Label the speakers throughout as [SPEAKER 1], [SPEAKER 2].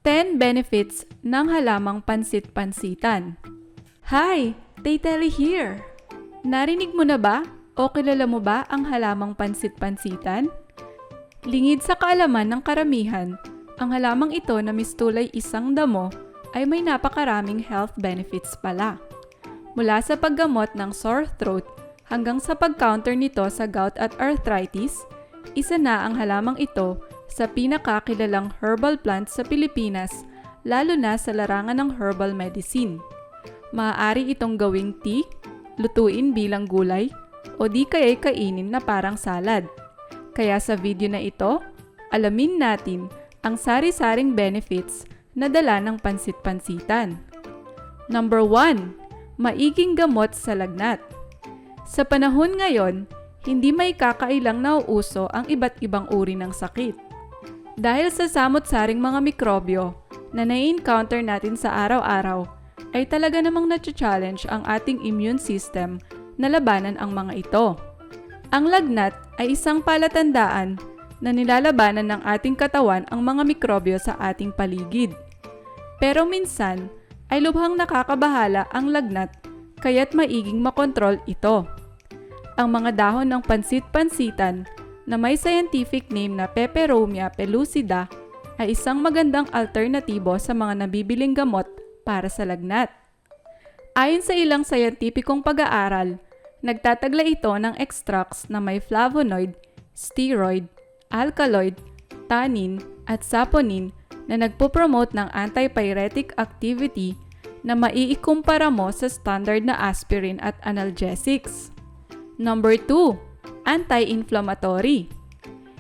[SPEAKER 1] 10 benefits ng halamang Pansit Pansitan. Hi! Tayteli here! Narinig mo na ba o kilala mo ba ang halamang Pansit Pansitan? Lingid sa kaalaman ng karamihan, ang halamang ito na mistulay isang damo ay may napakaraming health benefits pala. Mula sa paggamot ng sore throat hanggang sa pag-counter nito sa gout at arthritis, isa na ang halamang ito sa pinakakilalang herbal plant sa Pilipinas, lalo na sa larangan ng herbal medicine. Maaari itong gawing tea, lutuin bilang gulay, o di kaya'y kainin na parang salad. Kaya sa video na ito, alamin natin ang sari-saring benefits na dala ng Pansit Pansitan. Number 1. Maiging gamot sa lagnat. Sa panahon ngayon, hindi may kakailang nauuso ang iba't ibang uri ng sakit. Dahil sa samot-saring mga mikrobyo na nai-encounter natin sa araw-araw, ay talaga namang na-challenge ang ating immune system na labanan ang mga ito. Ang lagnat ay isang palatandaan na nilalabanan ng ating katawan ang mga mikrobyo sa ating paligid. Pero minsan ay lubhang nakakabahala ang lagnat kaya't maiging makontrol ito. Ang mga dahon ng Pansit Pansitan na may scientific name na Peperomia pellucida ay isang magandang alternatibo sa mga nabibiling gamot para sa lagnat. Ayon sa ilang scientificong pag-aaral, nagtatagla ito ng extracts na may flavonoid, steroid, alkaloid, tannin at saponin na nagpo-promote ng antipyretic activity na maiikumpara mo sa standard na aspirin at analgesics. Number 2. Anti-inflammatory.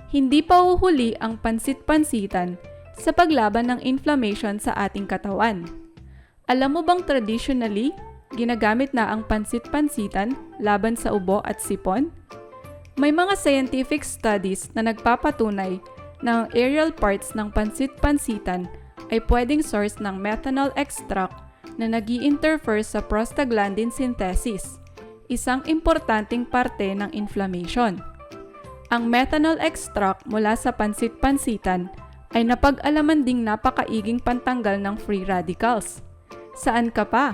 [SPEAKER 1] Hindi pa uhuli ang Pansit Pansitan sa paglaban ng inflammation sa ating katawan. Alam mo bang traditionally, ginagamit na ang Pansit Pansitan laban sa ubo at sipon? May mga scientific studies na nagpapatunay na ang aerial parts ng Pansit Pansitan ay pwedeng source ng methanol extract na nag-i-interfere sa prostaglandin synthesis, isang importanteng parte ng inflammation. Ang methanol extract mula sa Pansit Pansitan ay napag-alaman ding napakaiging pantanggal ng free radicals. Saan ka pa?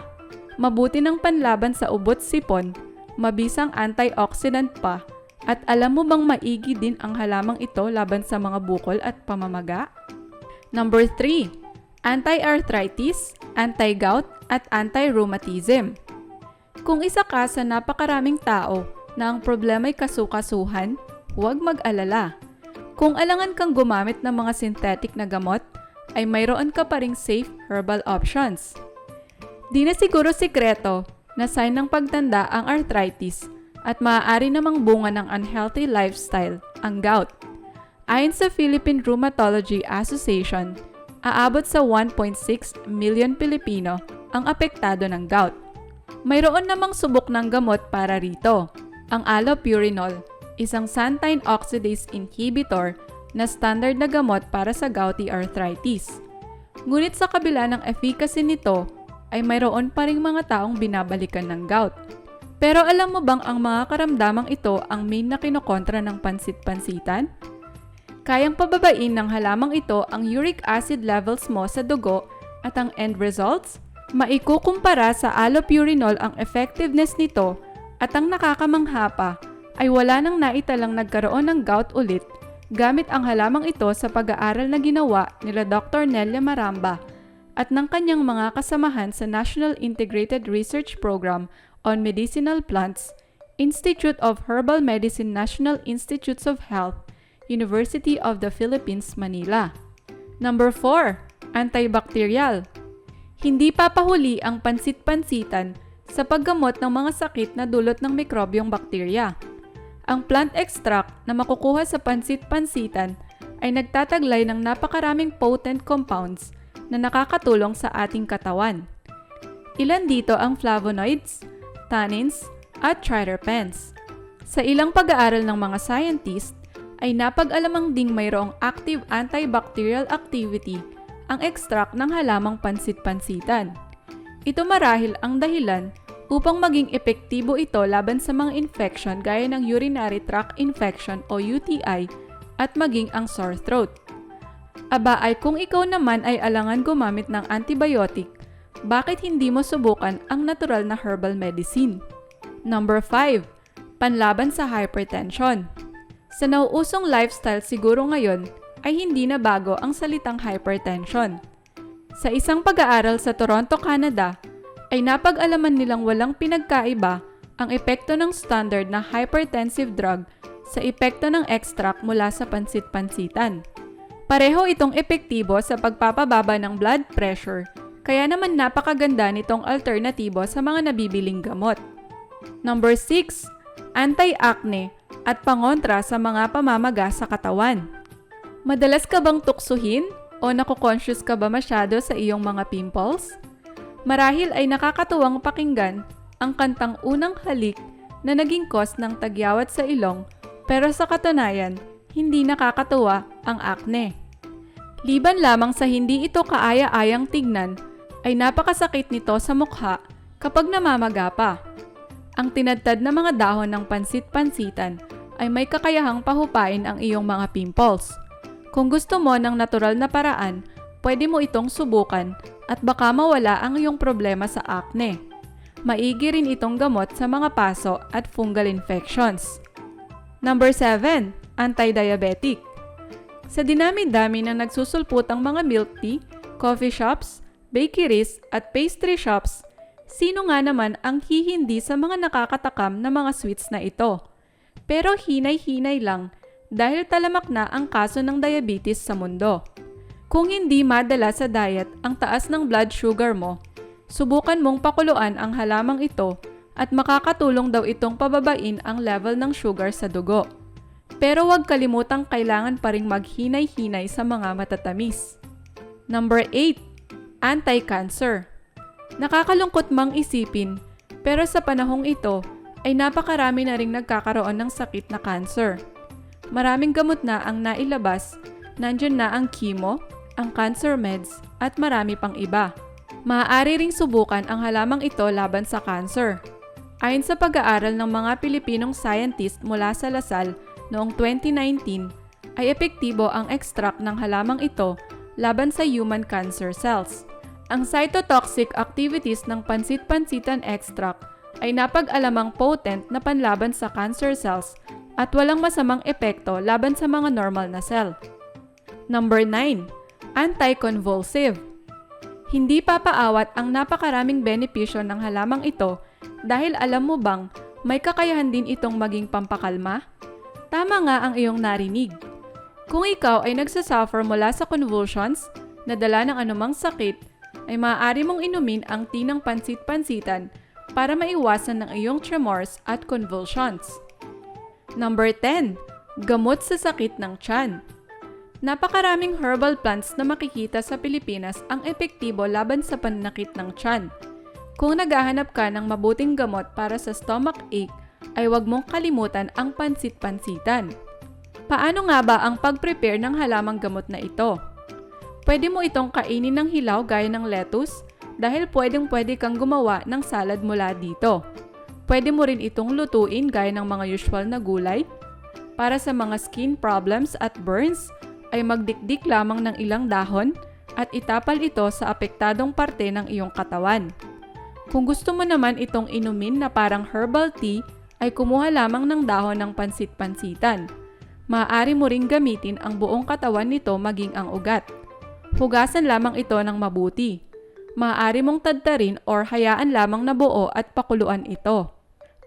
[SPEAKER 1] Mabuti ng panlaban sa ubot sipon, mabisang antioxidant pa, at alam mo bang maigi din ang halamang ito laban sa mga bukol at pamamaga? Number 3. Anti-arthritis, anti-gout, at anti-rheumatism. Kung isa ka sa napakaraming tao na ang problema'y kasukasuhan, huwag mag-alala. Kung alangan kang gumamit ng mga synthetic na gamot, ay mayroon ka pa ring safe herbal options. Di na siguro sikreto na sign ng pagtanda ang arthritis at maaari namang bunga ng unhealthy lifestyle, ang gout. Ayon sa Philippine Rheumatology Association, aabot sa 1.6 million Pilipino ang apektado ng gout. Mayroon namang subok ng gamot para rito, ang allopurinol, isang xanthine oxidase inhibitor na standard na gamot para sa gouty arthritis. Ngunit sa kabila ng efficacy nito, ay mayroon pa ring mga taong binabalikan ng gout. Pero alam mo bang ang mga karamdamang ito ang main na kinokontra ng Pansit Pansitan? Kayang pababain ng halamang ito ang uric acid levels mo sa dugo at ang end results? Maikukumpara sa allopurinol ang effectiveness nito at ang nakakamangha pa ay wala nang naitalang nagkaroon ng gout ulit gamit ang halamang ito sa pag-aaral na ginawa nila Dr. Nelia Maramba at ng kanyang mga kasamahan sa National Integrated Research Program on Medicinal Plants, Institute of Herbal Medicine National Institutes of Health, University of the Philippines, Manila. Number 4. Antibacterial. Hindi papahuli ang Pansit Pansitan sa paggamot ng mga sakit na dulot ng mikrobyong bakterya. Ang plant extract na makukuha sa Pansit Pansitan ay nagtataglay ng napakaraming potent compounds na nakakatulong sa ating katawan. Ilan dito ang flavonoids, tannins, at triterpenes. Sa ilang pag-aaral ng mga scientist, ay napag-alamang ding mayroong active antibacterial activity ang extract ng halamang Pansit Pansitan. Ito marahil ang dahilan upang maging epektibo ito laban sa mga infection gaya ng urinary tract infection o UTI at maging ang sore throat. Aba ay kung ikaw naman ay alangan gumamit ng antibiotic, bakit hindi mo subukan ang natural na herbal medicine? Number 5. Panlaban sa hypertension. Sa nauusong lifestyle siguro ngayon ay hindi na bago ang salitang hypertension. Sa isang pag-aaral sa Toronto, Canada, ay napag-alaman nilang walang pinagkaiba ang epekto ng standard na hypertensive drug sa epekto ng extract mula sa pansit pansitan. Pareho itong epektibo sa pagpapababa ng blood pressure, kaya naman napakaganda nitong alternatibo sa mga nabibiling gamot. Number 6. Anti-acne at pangontra sa mga pamamaga sa katawan. Madalas ka bang tuksuhin o naku-conscious ka ba masyado sa iyong mga pimples? Marahil ay nakakatuwang pakinggan ang kantang Unang Halik na naging cause ng tagyawat sa ilong, pero sa katunayan, hindi nakakatuwa ang acne. Liban lamang sa hindi ito kaaya-ayang tignan, ay napakasakit nito sa mukha kapag namamaga pa. Ang tinadtad na mga dahon ng pansit pansitan ay may kakayahang pahupain ang iyong mga pimples. Kung gusto mo ng natural na paraan, pwede mo itong subukan at baka mawala ang iyong problema sa acne. Maigi rin itong gamot sa mga paso at fungal infections. Number 7. Anti-diabetic. Sa dinami-dami ng nagsusulputang mga milk tea, coffee shops, bakeries at pastry shops, sino nga naman ang hihindi sa mga nakakatakam na mga sweets na ito? Pero hinay-hinay lang dahil talamak na ang kaso ng diabetes sa mundo. Kung hindi madala sa diet ang taas ng blood sugar mo, subukan mong pakuluan ang halamang ito at makakatulong daw itong pababain ang level ng sugar sa dugo. Pero huwag kalimutang kailangan pa ring maghinay-hinay sa mga matatamis. Number 8. Anti-cancer. Nakakalungkot mang isipin, pero sa panahong ito ay napakarami na ring nagkakaroon ng sakit na cancer. Maraming gamot na ang nailabas, nandyan na ang chemo, ang cancer meds, at marami pang iba. Maaari ring subukan ang halamang ito laban sa cancer. Ayon sa pag-aaral ng mga Pilipinong scientist mula sa Lasal noong 2019, ay epektibo ang extract ng halamang ito laban sa human cancer cells. Ang cytotoxic activities ng pansit pansitan extract ay napag-alamang potent na panlaban sa cancer cells at walang masamang epekto laban sa mga normal na cell. Number 9. Anti-convulsive. Hindi papaawat ang napakaraming benepisyo ng halamang ito dahil alam mo bang may kakayahan din itong maging pampakalma? Tama nga ang iyong narinig. Kung ikaw ay nagsasuffer mula sa convulsions, nadala ng anumang sakit, ay maaari mong inumin ang tea ng pansit pansitan para maiwasan ng iyong tremors at convulsions. Number 10. Gamot sa sakit ng tiyan. Napakaraming herbal plants na makikita sa Pilipinas ang epektibo laban sa pananakit ng tiyan. Kung naghahanap ka ng mabuting gamot para sa stomach ache, ay huwag mong kalimutan ang pansit pansitan. Paano nga ba ang pag-prepare ng halamang gamot na ito? Pwede mo itong kainin ng hilaw gaya ng lettuce dahil pwedeng-pwede kang gumawa ng salad mula dito. Pwede mo rin itong lutuin gaya ng mga usual na gulay. Para sa mga skin problems at burns, ay magdikdik lamang ng ilang dahon at itapal ito sa apektadong parte ng iyong katawan. Kung gusto mo naman itong inumin na parang herbal tea, ay kumuha lamang ng dahon ng pansit pansitan. Maaari mo ring gamitin ang buong katawan nito maging ang ugat. Hugasan lamang ito ng mabuti. Maaari mong tadtarin or hayaan lamang na buo at pakuluan ito.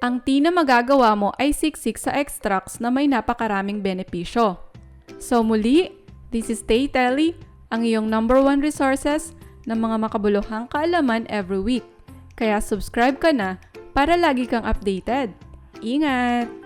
[SPEAKER 1] Ang tea na magagawa mo ay siksik sa extracts na may napakaraming benepisyo. So muli, this is Telly, ang iyong number 1 resources ng mga makabuluhang kaalaman every week. Kaya subscribe ka na para lagi kang updated. Ingat!